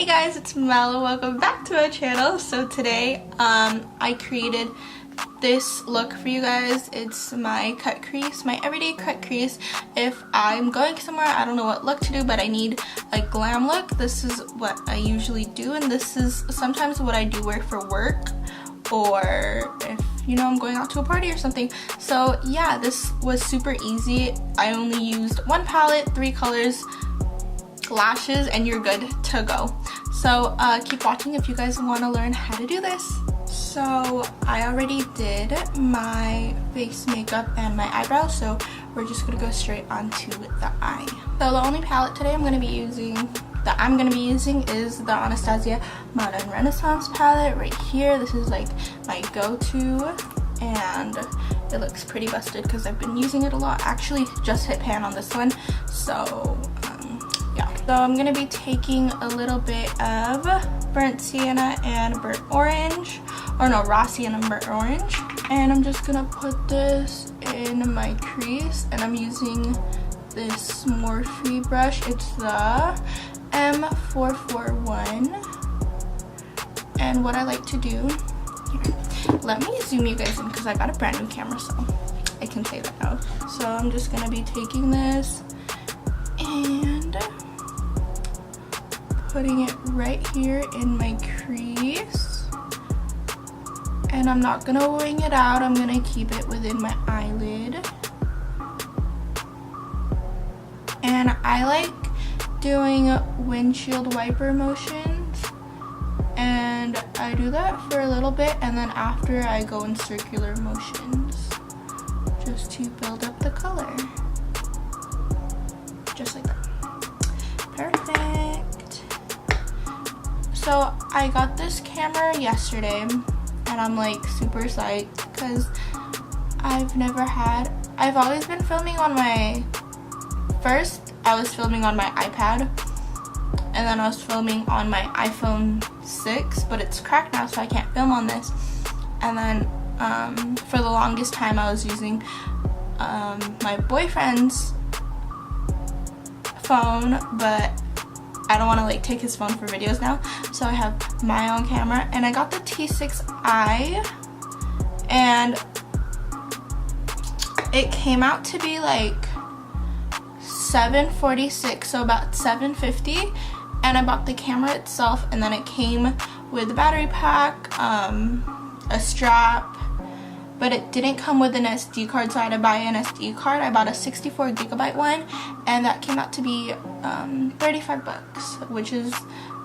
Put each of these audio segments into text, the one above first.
Hey guys, it's Mel. Welcome back to my channel. So today I created this look for you guys. It's my cut crease, my everyday cut crease. If I'm going somewhere, I don't know what look to do, but I need a glam look, this is what I usually do, and this is sometimes what I do wear for work, or if you know I'm going out to a party or something. So yeah, this was super easy. I only used one palette, 3 colors, lashes, and you're good to go. So keep watching if you guys want to learn how to do this. So I already did my face makeup and my eyebrows, so we're just gonna go straight onto the eye. So the only palette today I'm gonna be using is the Anastasia Modern Renaissance palette right here. This is like my go-to, and it looks pretty busted because I've been using it a lot. Actually just hit pan on this one, so yeah. So I'm gonna be taking a little bit of burnt sienna and burnt orange, or no, raw sienna and burnt orange, and I'm just gonna put this in my crease, and I'm using this Morphe brush. It's the M441, and what I like to do here, let me zoom you guys in because I got a brand new camera, so I can say that now. So I'm just gonna be taking this and putting it right here in my crease, and I'm not gonna wing it out. I'm gonna keep it within my eyelid, and I like doing windshield wiper motions, and I do that for a little bit, and then after I go in circular motions just to build up the color, just like that. Perfect. So I got this camera yesterday, and I'm like super psyched because I've always been filming on my, first I was filming on my iPad, and then I was filming on my iPhone 6, but it's cracked now so I can't film on this. And then for the longest time I was using my boyfriend's phone, but I don't want to like take his phone for videos now, so I have my own camera, and I got the T6i, and it came out to be like $746, so about $750, and I bought the camera itself, and then it came with a battery pack, a strap, but it didn't come with an SD card, so I had to buy an SD card. I bought a 64GB one, and that came out to be 35 bucks, which is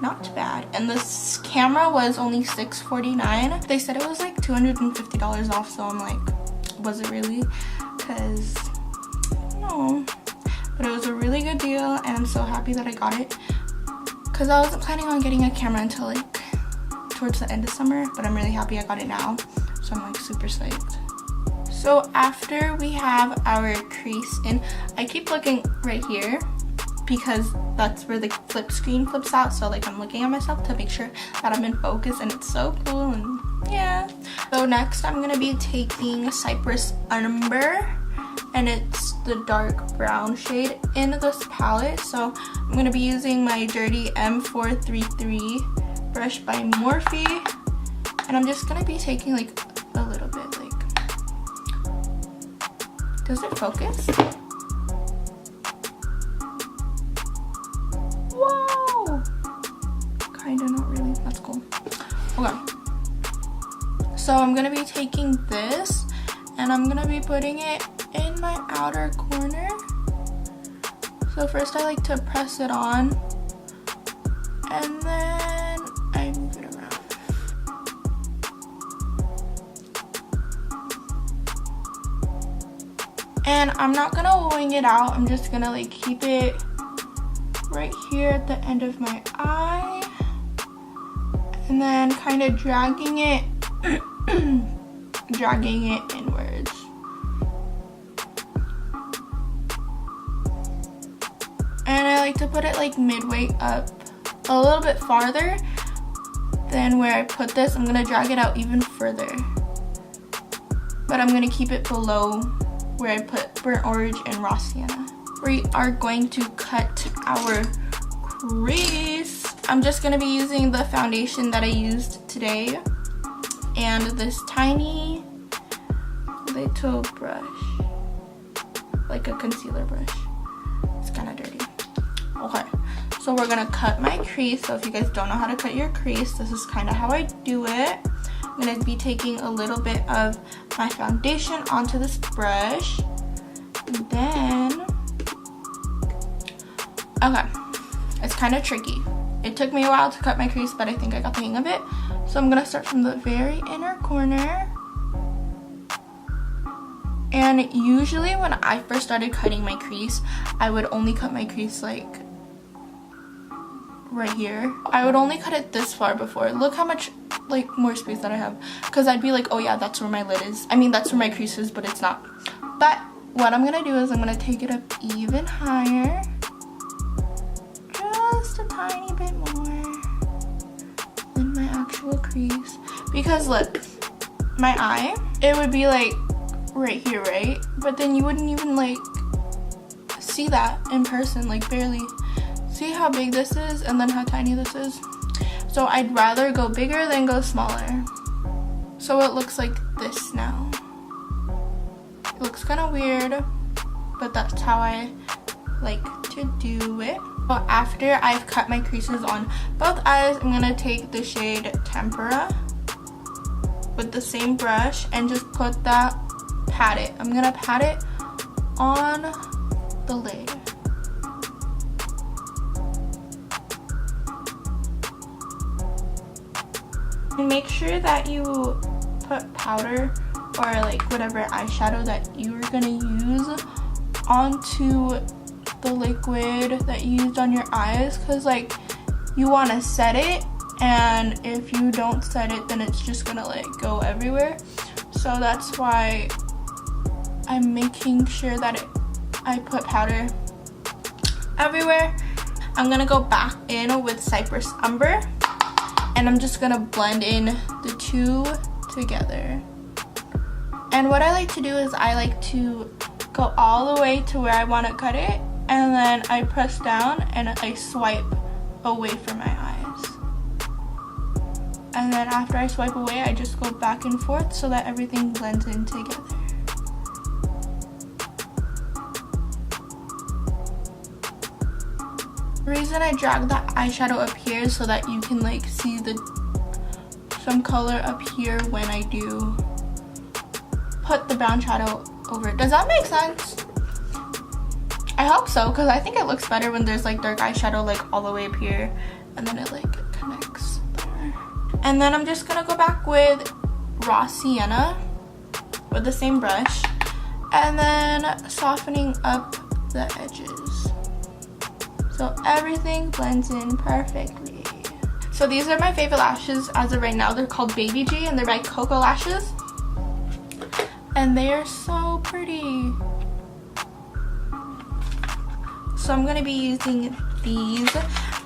not bad. And this camera was only $649. They said it was like $250 off, so I'm like, was it really? Because no, but it was a really good deal, and I'm so happy that I got it, because I wasn't planning on getting a camera until like towards the end of summer, but I'm really happy I got it now. So I'm like super psyched. So after we have our crease in, I keep looking right here because that's where the flip screen flips out. So like I'm looking at myself to make sure that I'm in focus, and it's so cool, and yeah. So next I'm gonna be taking Cypress Umber, and it's the dark brown shade in this palette. So I'm gonna be using my dirty M433 brush by Morphe, and I'm just gonna be taking like a little bit, like, does it focus? Whoa! Kinda, not really, that's cool. Okay, so I'm gonna be taking this, and I'm gonna be putting it in my outer corner. So first I like to press it on, and then I move it around. And I'm not gonna wing it out, I'm just gonna like keep it right here at the end of my eye, and then kind of dragging it inwards. And I like to put it like midway up, a little bit farther than where I put this. I'm gonna drag it out even further, but I'm gonna keep it below where I put burnt orange and raw sienna. We are going to cut our crease. I'm just going to be using the foundation that I used today and this tiny little brush, like a concealer brush. It's kind of dirty. Okay, so we're going to cut my crease. So if you guys don't know how to cut your crease, this is kind of how I do it. I'm going to be taking a little bit of my foundation onto this brush. And then, okay, it's kind of tricky. It took me a while to cut my crease, but I think I got the hang of it. So I'm going to start from the very inner corner. And usually when I first started cutting my crease, I would only cut my crease like right here. I would only cut it this far before. Look how much like more space that I have. Because I'd be like, oh yeah, that's where my lid is. I mean, that's where my crease is, but it's not. But what I'm going to do is I'm going to take it up even higher. Just a tiny bit more than my actual crease. Because look, my eye, it would be like right here, right? But then you wouldn't even like see that in person, like barely. See how big this is and then how tiny this is? So I'd rather go bigger than go smaller. So it looks like this now. It looks kind of weird, but that's how I like to do it. So after I've cut my creases on both eyes, I'm gonna take the shade Tempera with the same brush and just put that, pat it. I'm gonna pat it on the lid. And make sure that you put powder or like whatever eyeshadow that you're gonna use onto the liquid that you used on your eyes, because like you want to set it, and if you don't set it then it's just gonna like go everywhere. So that's why I'm making sure that I put powder everywhere. I'm gonna go back in with Cypress Umber and I'm just gonna blend in the two together. And what I like to do is I like to go all the way to where I want to cut it, and then I press down and I swipe away from my eyes. And then after I swipe away, I just go back and forth so that everything blends in together. The reason I drag the eyeshadow up here is so that you can like see some color up here when I do put the brown shadow over it. Does that make sense? I hope so, because I think it looks better when there's like dark eyeshadow like all the way up here and then it like connects there. And then I'm just gonna go back with Raw Sienna with the same brush and then softening up the edges so everything blends in perfectly. So these are my favorite lashes as of right now. They're called Baby G and they're by Coco Lashes. And they are so pretty. So I'm going to be using these.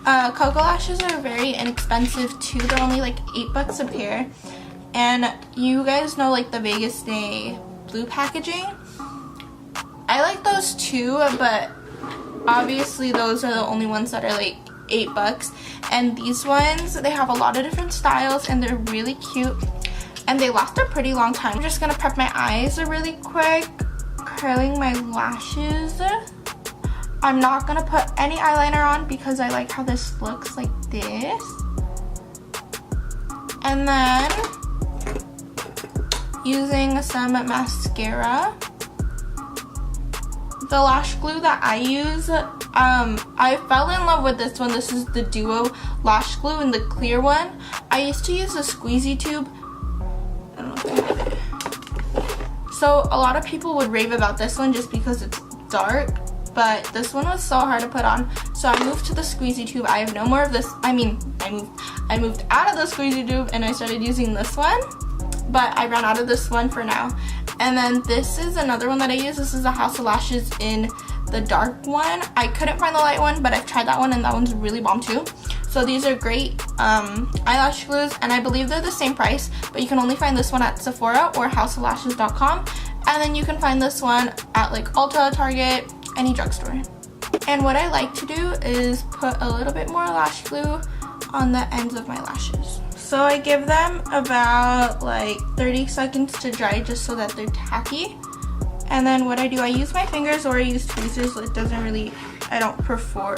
Coco Lashes are very inexpensive too. They're only like $8 a pair. And you guys know like the Vegas Day blue packaging. I like those too, but obviously those are the only ones that are like $8. And these ones, they have a lot of different styles and they're really cute. And they last a pretty long time. I'm just gonna prep my eyes really quick, curling my lashes. I'm not gonna put any eyeliner on because I like how this looks like this. And then using some mascara. The lash glue that I use, I fell in love with this one. This is the Duo lash glue in the clear one. I used to use a squeezy tube. I don't know if I have it. So a lot of people would rave about this one just because it's dark, but this one was so hard to put on. So I moved to the squeezy tube. I have no more of this. I mean, I moved out of the squeezy tube and I started using this one, but I ran out of this one for now. And then this is another one that I use. This is a House of Lashes in the dark one. I couldn't find the light one, but I've tried that one and that one's really bomb too. So these are great eyelash glues, and I believe they're the same price, but you can only find this one at Sephora or houseoflashes.com. And then you can find this one at like Ulta, Target, any drugstore. And what I like to do is put a little bit more lash glue on the ends of my lashes. So I give them about like 30 seconds to dry just so that they're tacky. And then what I do, I use my fingers or I use tweezers. It doesn't really, I don't prefer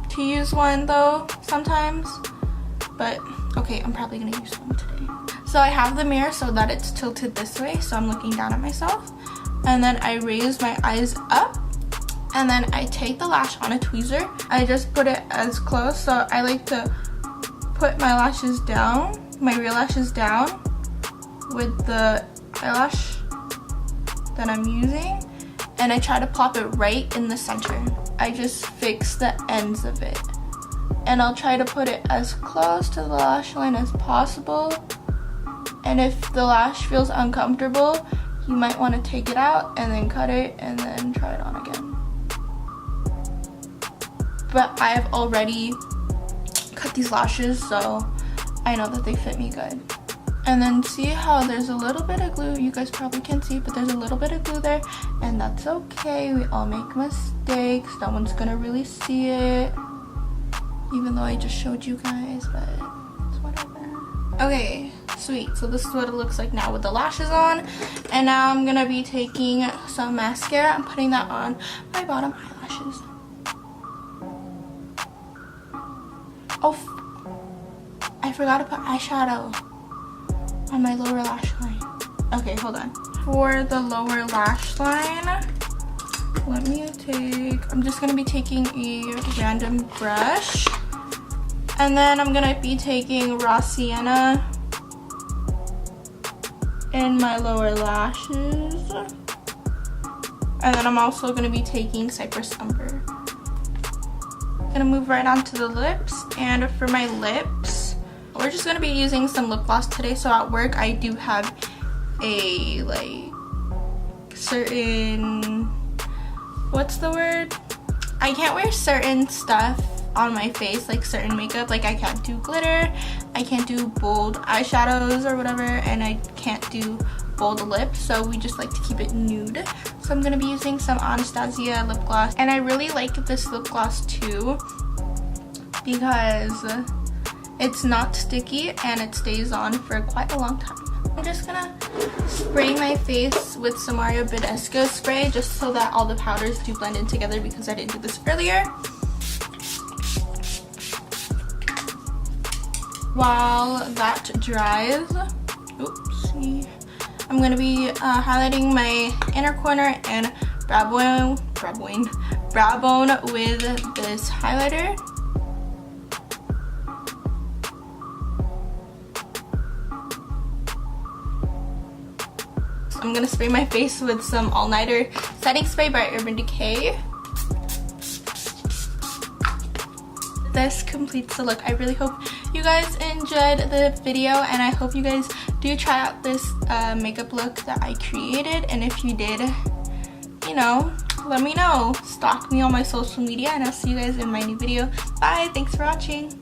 to use one though sometimes. But okay, I'm probably gonna use one today. So I have the mirror so that it's tilted this way, so I'm looking down at myself. And then I raise my eyes up, and then I take the lash on a tweezer. I just put it as close, so I like to put my lashes down, my real lashes down with the eyelash that I'm using, and I try to plop it right in the center. I just fix the ends of it, and I'll try to put it as close to the lash line as possible. And if the lash feels uncomfortable, you might want to take it out and then cut it and then try it on again. But I have already cut these lashes, so I know that they fit me good. And then see how there's a little bit of glue, you guys probably can't see, but there's a little bit of glue there, and that's okay. We all make mistakes. No one's gonna really see it, even though I just showed you guys, but it's whatever. Okay, sweet. So this is what it looks like now with the lashes on. And now I'm gonna be taking some mascara and putting that on my bottom eyelashes. Oh, I forgot to put eyeshadow on my lower lash line. Okay, hold on. For the lower lash line, let me I'm just gonna be taking a random brush, and then I'm gonna be taking raw sienna in my lower lashes, and then I'm also gonna be taking Cypress Umber. I'm gonna move right on to the lips, and for my lips, we're just gonna be using some lip gloss today. So at work, I do have a certain, what's the word? I can't wear certain stuff on my face, like certain makeup. Like I can't do glitter, I can't do bold eyeshadows or whatever, and I can't do bold lips, so we just like to keep it nude. So I'm gonna be using some Anastasia lip gloss, and I really like this lip gloss too because it's not sticky and it stays on for quite a long time. I'm just gonna spray my face with some Mario Badescu spray just so that all the powders do blend in together because I didn't do this earlier. While that dries, oopsie, I'm gonna be highlighting my inner corner and brow bone with this highlighter. I'm gonna spray my face with some all-nighter setting spray by Urban Decay. This completes the look. I really hope you guys enjoyed the video, and I hope you guys do try out this makeup look that I created. And if you did, you know, let me know. Stalk me on my social media, and I'll see you guys in my new video. Bye. Thanks for watching.